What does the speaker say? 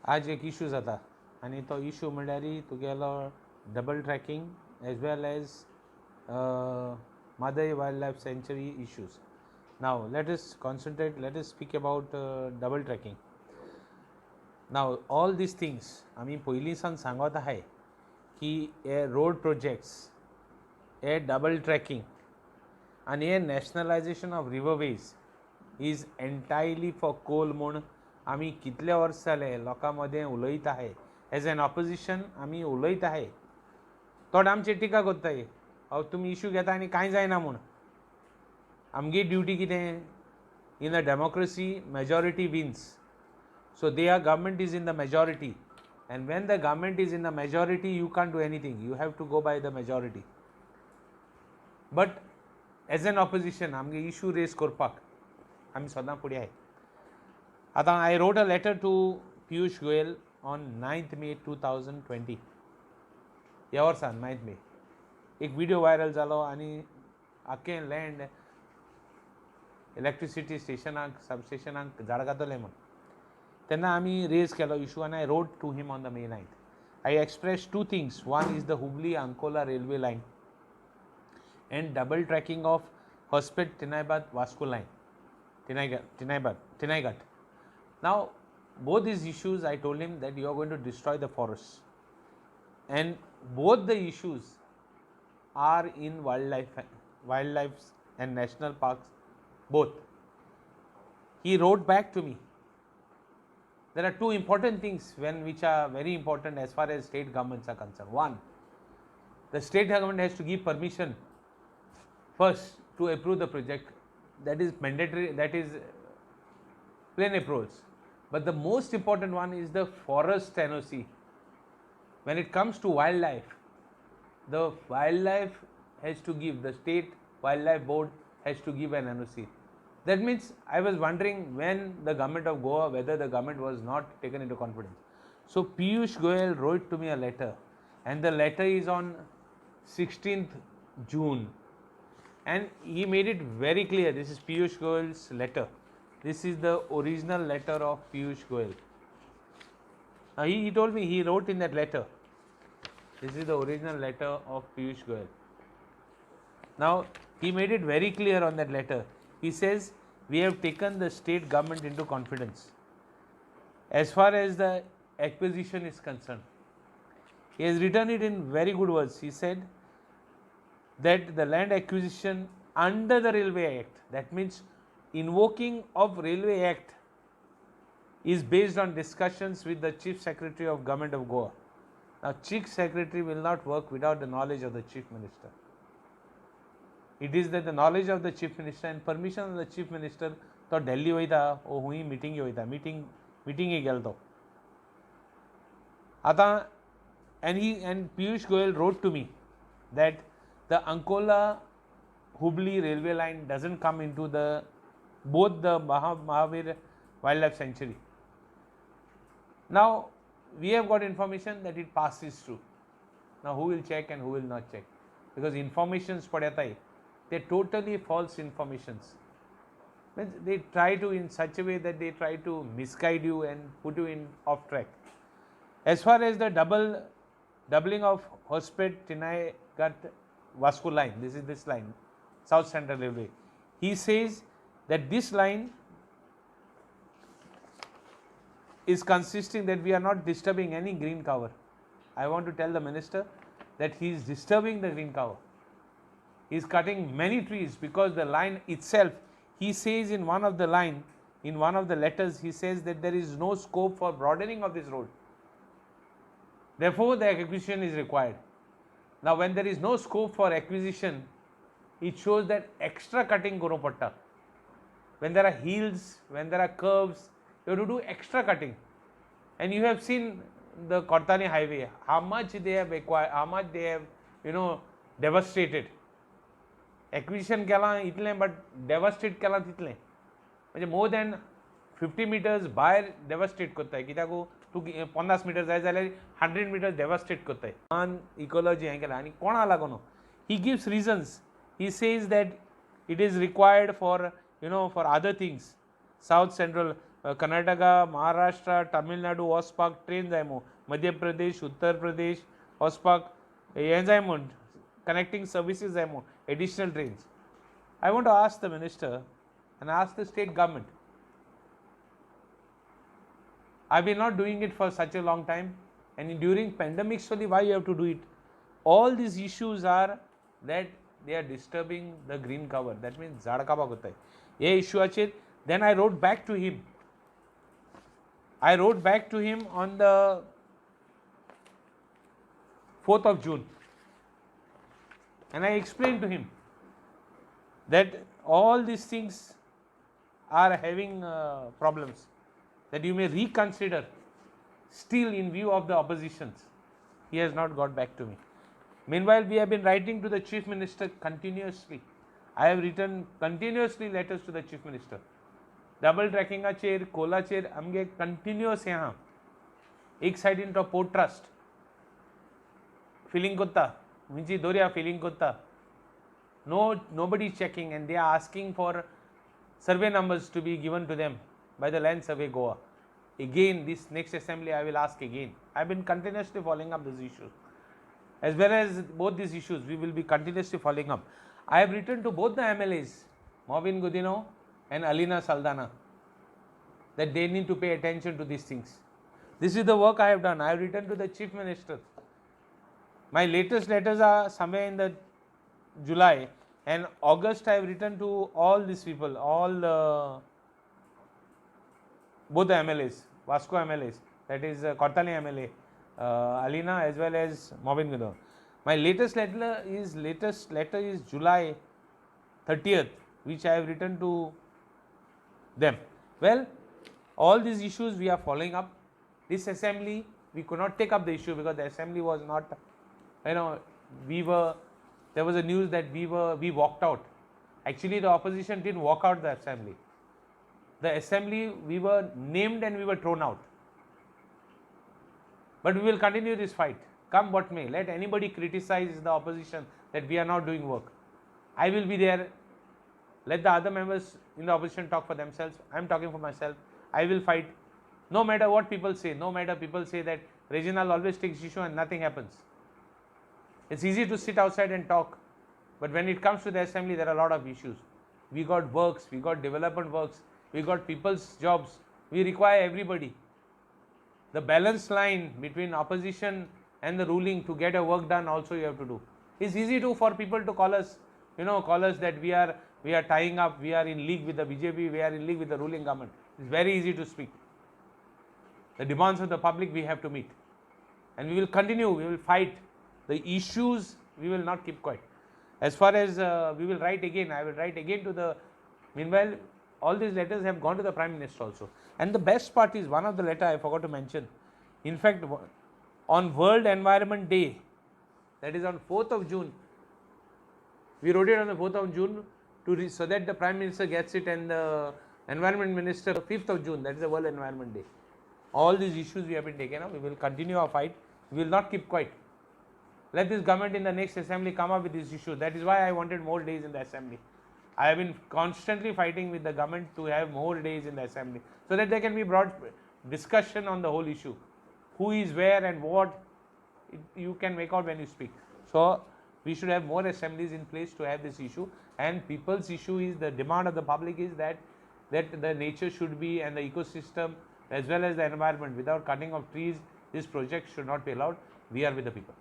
आज एक इशू जाता आनी तो इशू म्हणल्यार तुगेलो double tracking as well as Mhadei wildlife सँच्युरी इश्यूज. नाव let us concentrate, let us speak about double tracking. Now all these things आमी पयलीं सान सांगत आहाय की हे रोड प्रोजेक्ट्स, हे डबल ट्रॅकिंग आनी हे nationalisation of riverways is entirely for coal म्हूण आमी कितले वर्स जाले लोकां मदें उलयत आहाय. एज एन ऑपोजिशन आमी उलयत आहाय. थोडे आमचेर टिका कोत्ताय, तुमी इशू घेता आनी कांय जायना म्हूण. आमगे ड्युटी कितें? In a democracy majority wins. So their government is in the majority, and when the government is in the majority you can't do anything, you have to go by the majority. But as an opposition आमगे issue raise करपाक आमी सदां फुडें आहाय. आतां I wrote a letter to Piyush Goyal on 9th May 2020. ह्या वर्सान 9th May एक विडियो वायरल जालो आनी आख्खें लँड इलेक्ट्रिसिटी स्टेशनाक सबस्टेशनाक झाड घातले म्हूण तेन्ना आमी रेज केलो इशू आनी I wrote to him on the May 9th. I expressed two things. One is the Hubli-Ankola railway line and double tracking of Hospet-Tinaibat-Vasco line, Tinaigat. Now, both these issues, I told him that you are going to destroy the forests. And both the issues are in wildlife and national parks, both. He wrote back to me. There are two important things which are very important as far as state governments are concerned. One, the state government has to give permission first to approve the project. That is mandatory, that is plain approvals. But the most important one is the forest NOC. When it comes to wildlife, the wildlife has to give, the state wildlife board has to give an NOC. That means I was wondering when the government of Goa, whether the government was not taken into confidence. So Piyush Goyal wrote to me a letter, and the letter is on 16th June, and he made it very clear. This is Piyush Goyal's letter. This is the original letter of Piyush Goyal. He told me, he wrote in that letter, this is the original letter of Piyush Goyal. Now he made it very clear on that letter. He says, we have taken the state government into confidence as far as the acquisition is concerned. He has written it in very good words. He said that the land acquisition under the Railway Act, that means invoking of Railway Act, is based on discussions with the Chief Secretary of Government of Goa. Now, Chief Secretary will not work without the knowledge of the Chief Minister. It is that the knowledge of the Chief Minister and permission of the Chief Minister तो Delhi वयता ओ हुई meeting वयता मीटिंगे गेलो तो आतां and Piyush Goyal wrote to me that the Ankola Hubli railway line doesn't come into the both the Mahavir Wildlife Sanctuary. Now we have got information that it passes through. Now who will check and who will not check? Because informations padyatai, they're totally false informations. They try to in such a way that they try to misguide you and put you in off track. As far as the doubling of Hospet-Tinaigat Vasco line, this line, South Central Railway, he says that this line is consisting that we are not disturbing any green cover. I want to tell the minister that he is disturbing the green cover. He is cutting many trees because the line itself, he says in one of the letters, he says that there is no scope for broadening of this road. Therefore, the acquisition is required. Now, when there is no scope for acquisition, it shows that extra cutting karo patta. When there are hills, when there are curves, you have to do extra cutting. And you have seen the Kortani highway, how much they have acquired, how much they have, devastated. Acquisition केला इतलें but devastate केला तितलें म्हणजे more than 50 meters भायर devastate कोत्ताय कित्याक तूं 50 meters जाय जाल्यार 100 meters devastate कोत्ताय मान ecology हें केलां आनी कोणा लागून he gives reasons. He says that it is required for for other things, South Central Karnataka, Maharashtra, Tamil Nadu, Ospak, trains IMO, Madhya Pradesh, Uttar Pradesh, Ospak, Enzyme, connecting services IMO, additional trains. I want to ask the minister and ask the state government. I've been not doing it for such a long time, and during pandemics only, why you have to do it? All these issues are that they are disturbing the green cover. That means झाड कापा होत आहे. हे issue then I wrote back to him. I wrote back to him on the 4th of June, and I explained to him that all these things are having problems, that you may reconsider. Still, in view of the oppositions, he has not got back to me. Meanwhile, we have been writing to the Chief Minister continuously. I have written continuously letters to the Chief Minister. Double tracking chair, cola chair, amge continuous यहाँ. एक side into port trust. Filling kotta, minchi doria filling kotta. No, nobody is checking, and they are asking for survey numbers to be given to them by the Land Survey Goa. Again, this next assembly I will ask again. I have been continuously following up these issues. As well as both these issues, we will be continuously following up. I have written to both the MLAs, Mobin Gudino and Alina Saldana, that they need to pay attention to these things. This is the work I have done. I have written to the Chief Minister. My latest letters are somewhere in the July, and August I have written to all these people, all both the MLAs, Vasco MLAs, that is Kortali MLA, Alina as well as Mobin Gudino. My latest letter is July 30th, which I have written to them. Well, all these issues we are following up. This assembly, we could not take up the issue because the assembly was not, there was a news that we walked out. Actually, the opposition didn't walk out the assembly. The assembly, we were named and we were thrown out. But we will continue this fight, come what may. Let anybody criticize the opposition that we are not doing work. I will be there. Let the other members in the opposition talk for themselves. I am talking for myself. I will fight. No matter what people say, no matter people say that Reginald always takes issue and nothing happens. It's easy to sit outside and talk, but when it comes to the assembly, there are a lot of issues. We got works, we got development works, we got people's jobs. We require everybody. The balance line between opposition and the ruling to get a work done also you have to do. It's easy for people to call us, call us that we are tying up, we are in league with the BJP, we are in league with the ruling government. It's very easy to speak. The demands of the public we have to meet, and we will continue. We will fight the issues. We will not keep quiet. As far as we will write again, I will write again to the. Meanwhile, all these letters have gone to the Prime Minister also. And the best part is one of the letter I forgot to mention. In fact, on World Environment Day, that is on 4th of June, we wrote it on the 4th of June so that the Prime Minister gets it and the Environment Minister 5th of June, that is the World Environment Day. All these issues we have been taken up. We will continue our fight. We will not keep quiet. Let this government in the next assembly come up with this issue. That is why I wanted more days in the assembly. I have been constantly fighting with the government to have more days in the assembly so that there can be broad discussion on the whole issue. Who is where and what, you can make out when you speak. So we should have more assemblies in place to have this issue, and people's issue is, the demand of the public is that the nature should be, and the ecosystem as well as the environment, without cutting of trees, this project should not be allowed. We are with the people.